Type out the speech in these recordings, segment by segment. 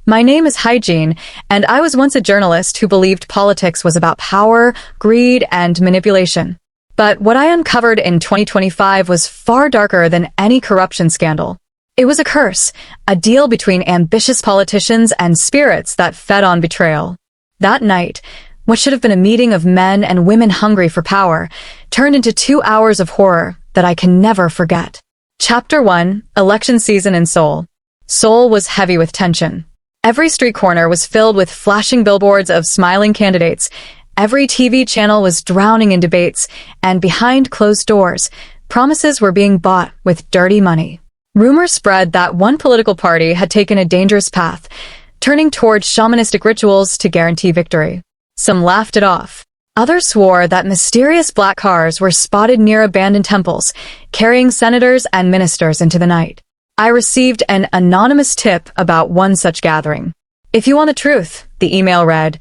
My name is Hygiene, and I was once a journalist who believed politics was about power, greed, and manipulation. But what I uncovered in 2025 was far darker than any corruption scandal. It was a curse, a deal between ambitious politicians and spirits that fed on betrayal. That night, what should have been a meeting of men and women hungry for power, turned into 2 hours of horror that I can never forget. Chapter 1, Election Season in Seoul. Seoul was heavy with tension. Every street corner was filled with flashing billboards of smiling candidates. Every TV channel was drowning in debates, and behind closed doors, promises were being bought with dirty money. Rumors spread that one political party had taken a dangerous path, turning toward shamanistic rituals to guarantee victory. Some laughed it off. Others swore that mysterious black cars were spotted near abandoned temples, carrying senators and ministers into the night. I received an anonymous tip about one such gathering. If you want the truth, the email read,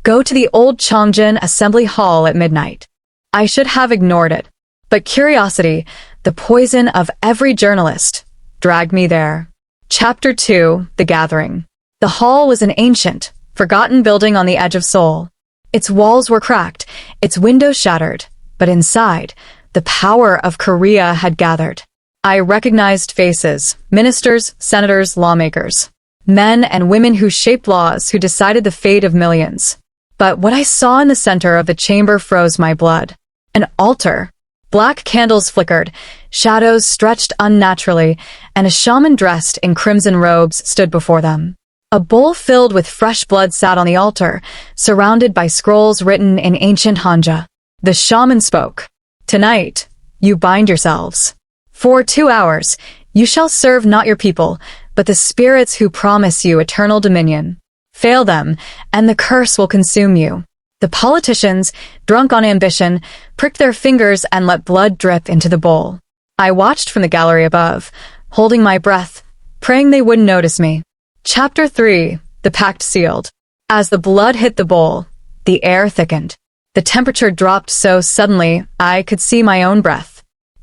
go to the old Chongjin Assembly Hall at midnight. I should have ignored it, but curiosity, the poison of every journalist, dragged me there. Chapter 2, The Gathering. The hall was an ancient, forgotten building on the edge of Seoul. Its walls were cracked, its windows shattered, but inside, the power of Korea had gathered. I recognized faces, ministers, senators, lawmakers, men and women who shaped laws, who decided the fate of millions. But what I saw in the center of the chamber froze my blood. An altar. Black candles flickered, shadows stretched unnaturally, and a shaman dressed in crimson robes stood before them. A bowl filled with fresh blood sat on the altar, surrounded by scrolls written in ancient Hanja. The shaman spoke. Tonight, you bind yourselves. For 2 hours, you shall serve not your people, but the spirits who promise you eternal dominion. Fail them, and the curse will consume you. The politicians, drunk on ambition, pricked their fingers and let blood drip into the bowl. I watched from the gallery above, holding my breath, praying they wouldn't notice me. Chapter 3, The Pact Sealed. As the blood hit the bowl, the air thickened. The temperature dropped so suddenly I could see my own breath.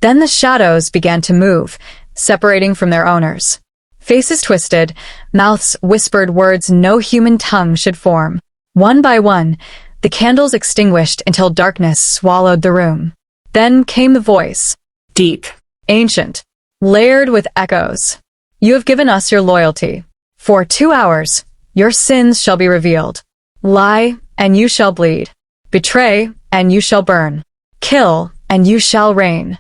Then the shadows began to move, separating from their owners. Faces twisted, mouths whispered words no human tongue should form. One by one, the candles extinguished until darkness swallowed the room. Then came the voice. Deep, ancient, layered with echoes. You have given us your loyalty. For 2 hours, your sins shall be revealed. Lie, and you shall bleed. Betray, and you shall burn. Kill, and you shall reign.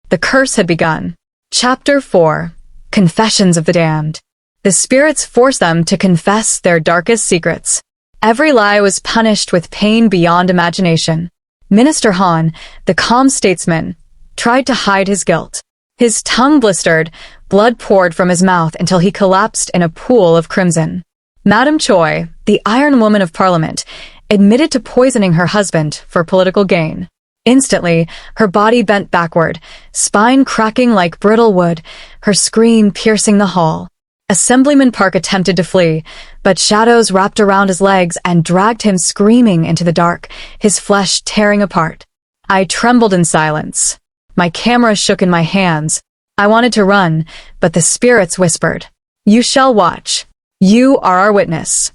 The curse had begun. Chapter 4, Confessions of the Damned. The spirits forced them to confess their darkest secrets. Every lie was punished with pain beyond imagination. Minister Han, the calm statesman, tried to hide his guilt. His tongue blistered, blood poured from his mouth until he collapsed in a pool of crimson. Madame Choi, the Iron Woman of Parliament, admitted to poisoning her husband for political gain. Instantly, her body bent backward, spine cracking like brittle wood, her scream piercing the hall. Assemblyman Park attempted to flee, but shadows wrapped around his legs and dragged him screaming into the dark, his flesh tearing apart. I trembled in silence. My camera shook in my hands. I wanted to run, but the spirits whispered, "You shall watch. You are our witness."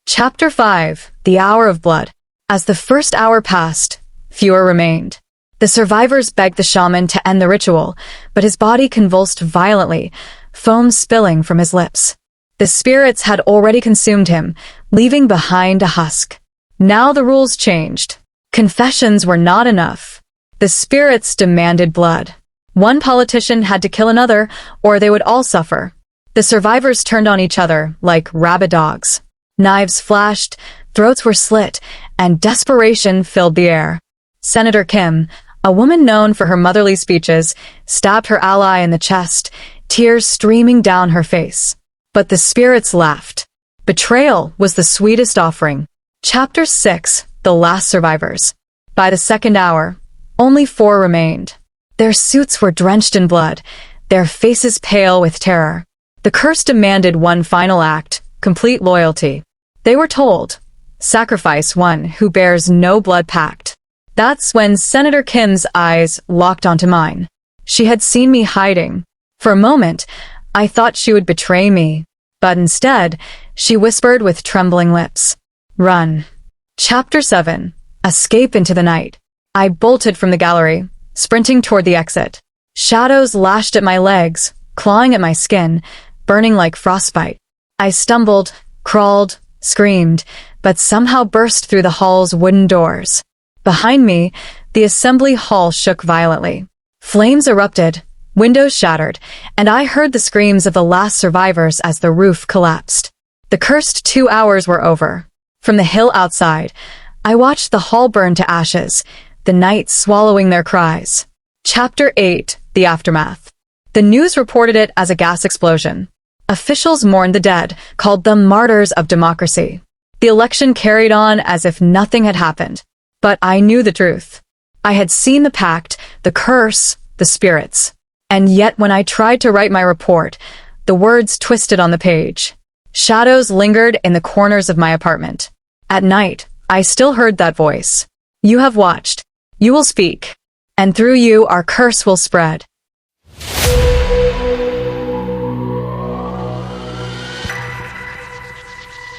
Chapter 5, The Hour of Blood. As the first hour passed, fewer remained. The survivors begged the shaman to end the ritual, but his body convulsed violently, foam spilling from his lips. The spirits had already consumed him, leaving behind a husk. Now the rules changed. Confessions were not enough. The spirits demanded blood. One politician had to kill another, or they would all suffer. The survivors turned on each other like rabid dogs. Knives flashed, throats were slit, and desperation filled the air. Senator Kim, a woman known for her motherly speeches, stabbed her ally in the chest, tears streaming down her face. But the spirits laughed. Betrayal was the sweetest offering. Chapter 6, The Last Survivors. By the second hour, only 4 remained. Their suits were drenched in blood, their faces pale with terror. The curse demanded one final act, complete loyalty. They were told, sacrifice one who bears no blood pact. That's when Senator Kim's eyes locked onto mine. She had seen me hiding. For a moment, I thought she would betray me, but instead, she whispered with trembling lips. Run. Chapter 7. Escape into the night. I bolted from the gallery, sprinting toward the exit. Shadows lashed at my legs, clawing at my skin, burning like frostbite. I stumbled, crawled, screamed, but somehow burst through the hall's wooden doors. Behind me, the assembly hall shook violently. Flames erupted, windows shattered, and I heard the screams of the last survivors as the roof collapsed. The cursed 2 hours were over. From the hill outside, I watched the hall burn to ashes, the night swallowing their cries. Chapter 8. The Aftermath. The news reported it as a gas explosion. Officials mourned the dead, called them martyrs of democracy. The election carried on as if nothing had happened. But I knew the truth. I had seen the pact, the curse, the spirits. And yet when I tried to write my report, the words twisted on the page. Shadows lingered in the corners of my apartment. At night, I still heard that voice. You have watched. You will speak. And through you our curse will spread.